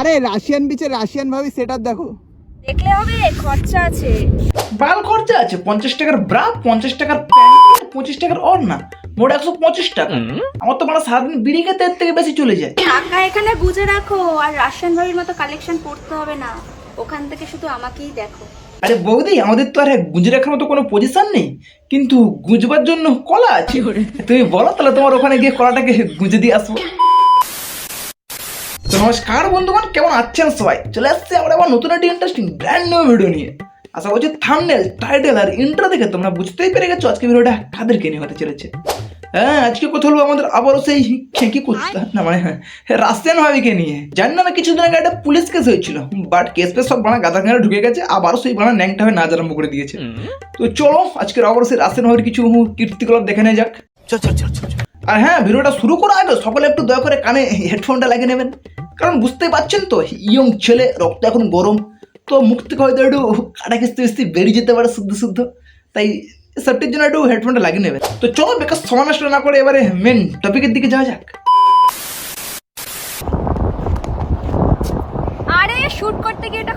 আরে রাশিয়ান বিচে রাশিয়ান ভাবি সেটার দেখো। দেখলে হবে, খরচা আছে। বাল খরচা আছে। 50 টাকার ব্রা, 50 টাকার প্যান্ট, 25 টাকার ওড়না, মোট 125 টাকা। আমার তো মানে সারাদিন বিড়ি খেতে এর থেকে বেশি চলে যায়। টাকা এখানে গুজে রাখো, আর রাশিয়ান ভাবির মতো কালেকশন করতে হবে না, ওখান থেকে শুধু আমাকেই দেখো। আরে বৌদি, আমাদের তো আর গুঁজে রাখার মতো কোনো পজিশন নেই, কিন্তু গুঁজবার জন্য কলা আছে। তুমি বলো তাহলে তোমার ওখানে গিয়ে কলাটাকে গুঁজে দিয়ে আসবো। তো নমস্কার বন্ধুগণ, কেমন আছেন সবাই? চলে আসছে আমরা আবার নতুন একটি ইন্টারেস্টিং ব্র্যান্ড নিউ ভিডিও নিয়ে। আশা করছি থাম্বনেল, টাইটেল আর ইন্ট্রো দেখে তোমরা বুঝতেই পেরে গেছো আজকে ভিডিওটা কাদেরকে নিয়ে হতে চলেছে। হ্যাঁ, আজকে কথা বলবো আমাদের আবারও সেই খেঁকি কুত্তা, না মানে রাশিয়ান ভাবিকে নিয়ে। জানি না, আমি কিছুদিন আগে একটা পুলিশ কেস হয়েছিল, বাট কেস পেস সব বানা গাদা খানে ঢুকে গেছে, আবারও সেই বানা ন্যাংটা হয়ে নাচ আরম্ভ করে দিয়েছে। তো চলো আজকের আবারও সেই রাশিয়ান ভাবির কিছু কীর্তিকলাপ দেখে নেওয়া যাক। আর হ্যাঁ, ভিডিওটা শুরু করার আগে সকলে একটু দয়া করে কানে হেডফোনটা লাগিয়ে নেবেন, কারণ বুঝতেই পারছেন তো ইয়ং ছেলে, রক্ত এখন গরম, তো মুখ থেকে হয়তো একটু কাটা কিস্তি বেরিয়ে যেতে পারে শুদ্ধ শুদ্ধ, তাই সেফটির জন্য একটু হেডফোনটা লাগিয়ে নেবেন। তো চলো বেকার সময় নষ্ট না করে এবারে মেন টপিকের দিকে যাওয়া যাক। আরে শুট করতে গিয়ে এটা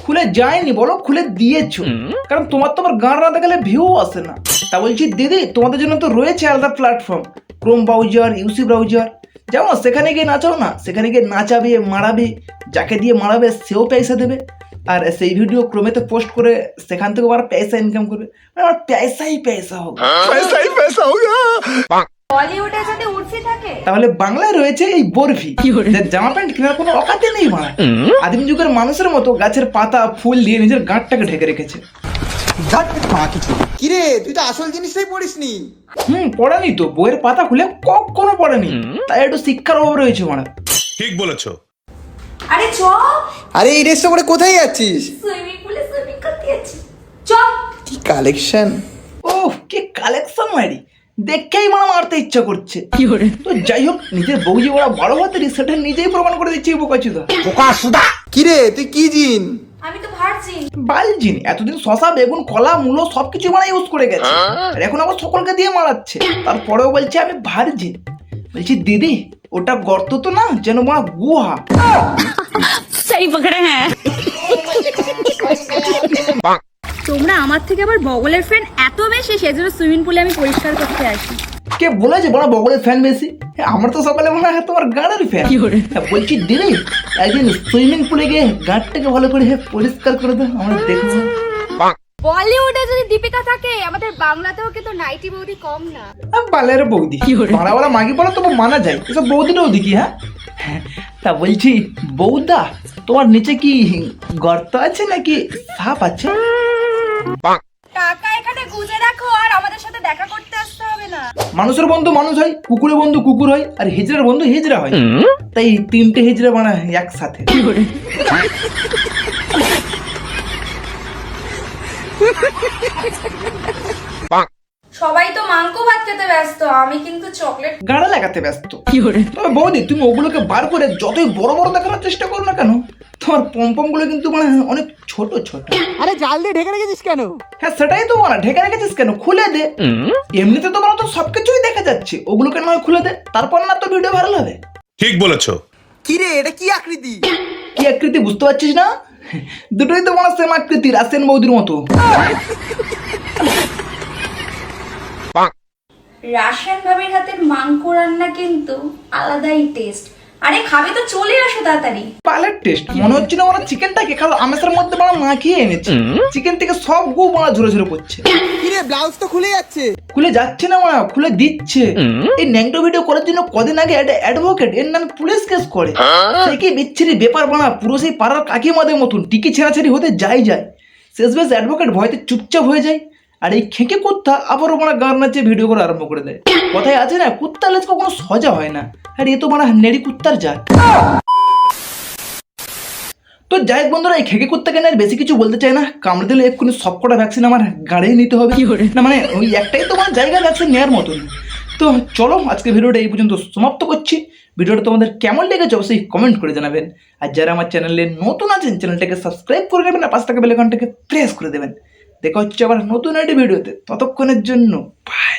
খুলে যায়নি বলো, খুলে দিয়েছো, কারণ তোমার তো আমার গান রাতে গেলে ভিউ আসে না। তা বলছি দিদি, তোমাদের জন্য তো রয়েছে আলাদা platform, Chrome browser, UC browser, যেমন সেখানে গিয়ে নাচাও না, সেখানে গিয়ে নাচাবে, মারাবে, যাকে দিয়ে মারাবে সেও পয়সা দেবে, আর সেই ভিডিও ক্রোমেতে পোস্ট করে সেখান থেকে আবার পয়সা ইনকাম করবে, মানে আমার পয়সাই পয়সা হবে। বলিউডের সাথে উর্ফি থাকে। তাহলে বাংলায় রয়েছে এই বরফি, যার জামা প্যান্ট কেনার কোনো অকাতে নেই মারা। আদিম যুগের মানুষের মতো গাছের পাতা ফুল দিয়ে নিজের গাঁটটাকে ঢেকে রেখেছে। কিরে, তুই তো আসল জিনিসটাই পড়িসনি। পড়েনি তো, বইয়ের পাতা খুলে কখনো পড়েনি, তাই একটু শিক্ষার অভাব রয়েছে মারা। ঠিক বলেছো। আরে চ, আরে এই ড্রেসটা পরে কোথায় যাচ্ছিস? সুইমিং পুলে সুইমিং করতে যাচ্ছি, চ। কি কালেকশন! ওহ, কি কালেকশন মারি, দেখেই মারা মারতে ইচ্ছা করছে। তো যাই হোক, নিজের বউ যে ওরা বড় হাতেরই সেটা নিজেই প্রমাণ করে দিচ্ছে বোকাচুদা। কিরে তুই কি জিন? আমি তো ভার্জিন। বালজিন এতদিন শশা, বেগুন, কলা, মূলো সবকিছু মানে ইউজ করে গেছে, আর এখন আবার সকলকে দিয়ে মারাচ্ছে, তারপরেও বলছে আমি ভার্জিন। বলছি দিদি, ওটা গর্ত তো না, যেন মারা গুহা। সেই পকড়ে হ্যাঁ। তোমরা আমার থেকে আবার বগলের ফ্যান এত বেশি, সেজন্য সুইমিং পুলে আমি পরিষ্কার করতে আসি। কে বলেছে বড় বগলের ফ্যান বেশি? আমরা তো সকালে মনে হয় তোমার গাড়ের ফ্যান। বলছি দিদি, একদিন সুইমিং পুলে গিয়ে গাঁটটাকে ভালো করে পরিষ্কার করে দাও, আমরা দেখবো। বলিউডে যদি দীপিকা থাকে, আমাদের বাংলাতেও কিন্তু নাইটি বৌদি কম না। বালের বৌদি, পাড়াওয়ালা মাগি বলো তবু মানা যায়, এসব বৌদিটাও দেখি। হ্যাঁ, তা বলছি বৌদা, তোমার নিচে কি গর্ত আছে নাকি সাপ আছে? টাকা এখানে গুজে রাখো, আর আমাদের সাথে দেখা করতে আসতে হবে না। মানুষের বন্ধু মানুষ হয়, কুকুরের বন্ধু কুকুর হয়, আর হিজড়ার বন্ধু হিজড়া হয়, তাই তিনটে হিজড়া বানা একসাথে। সবাই তো মাংকো ভাত খেতে ব্যস্ত, আমি কিন্তু চকলেট গাড়া লাগাতে ব্যস্ত। তবে বৌদি, তুমি ওগুলোকে বার করে যতই বড় বড় দেখানোর চেষ্টা করো না কেন, তোমার পম্পম গুলো কিন্তু মানে অনেক ছোট ছোট। আরে জাল দিয়ে ঢেকে রেখেছিস কেন? হ্যাঁ সেটাই তো বলা, ঢেকে রেখেছিস কেন? খুলে দে। এমনিতে তো বলা তো সবকিছুই দেখা যাচ্ছে, ওগুলোকে নয় খুলে দে, তারপর না তো ভিডিও ভাইরাল হবে। ঠিক বলেছো। কিরে এটা কি আকৃতি? কি আকৃতি বুঝতে পারছিস না? দুটোই তো মনে সেম আকৃতি, রাশিয়ান বৌদির মতো। রাশিয়ান ভাবির হাতের মাংকো রান্না কিন্তু আলাদাই টেস্ট। আরে খাবে তো চলে আসো তাড়াতাড়ি। পালের টেস্ট মনে হচ্ছে না, ওরা চিকেনটাকে খালো আমেসের মধ্যে বানা মাখিয়ে এনেছে, চিকেন থেকে সব গু বানা ঝরে ঝরে পড়ছে। কিরে ব্লাউজ তো খুলে যাচ্ছে। খুলে যাচ্ছে না মানা, খুলে দিচ্ছে। এই ন্যাংটো ভিডিও করার জন্য কদিন আগে একটা অ্যাডভোকেট এর নামে পুলিশ কেস করে, সে কি বিচ্ছিরি ব্যাপার বানা, পুরো সেই পাড়ার কাকিমাদের মতন টিকি ছেঁড়াছেড়ি হতে যায়। শেষবেশ অ্যাডভোকেট ভয়তে চুপচাপ হয়ে যায়, আর এই খেঁকে কুত্তা আবারও মানে গান নাচে ভিডিও করে আরম্ভ করে দেয়। কথায় আছে না, কুত্তার লেজ কখনো সোজা হয় না, আর এ তো মানে নেড়ি কুত্তার জাত। তো যাই বন্ধুরা, এই খেকে কুত্তাকে না বেশি কিছু বলতে চাই না, কামড়ে দিলে এক্ষুনি সবকটা ভ্যাকসিন আমার গাড়িয়ে নিতে হবে, না মানে ওই একটাই তো মানে জায়গা ভ্যাকসিন নেওয়ার মতন। তো চলো আজকে ভিডিওটা এই পর্যন্ত সমাপ্ত করছি। ভিডিওটা তোমাদের কেমন লেগেছে অবশ্যই কমেন্ট করে জানাবেন, আর যারা আমার চ্যানেলে নতুন আছেন চ্যানেলটাকে সাবস্ক্রাইব করে নেবেন, আর পাশে থাকা বেল আইকনটাকে প্রেস করে দেবেন। দেখা হচ্ছে আবার নতুন একটা ভিডিওতে, ততক্ষণের জন্য বাই।